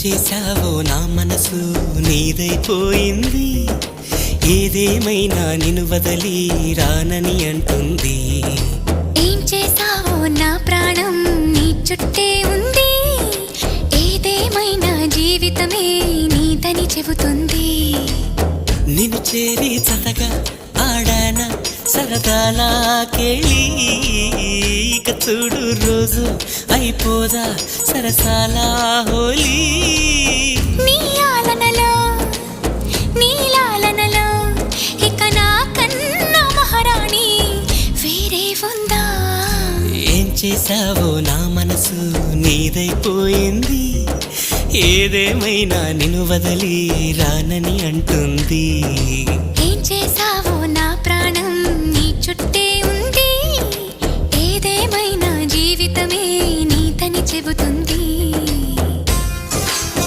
చేశావో నా మనసు నీదైపోయింది, ఏదేమైనా నిన్ను వదలి రానని అంటుంది. ఏం చేశావో నా ప్రాణం నీ చుట్టే ఉంది, ఏదేమైనా జీవితమే నీదని చెబుతుంది. నిన్ను చేరి చతగా ఆడాన సరదాలా కేళి, ఇక చూడు రోజు అయిపోదా సరసాల హోలీ. నీ ఆలనలో నీ లాలనలో ఇక నా కన్నా మహారాణి వేరే ఉందా? ఏం చేశావో నా మనసు నీదైపోయింది, ఏదేమైనా నిన్ను వదలి రానని అంటుంది. ఏం చేశావో నా ప్రాణం నీ చుట్టే ఉంది, ఏదేమైనా జీవితమే నీదని చెబుతుంది.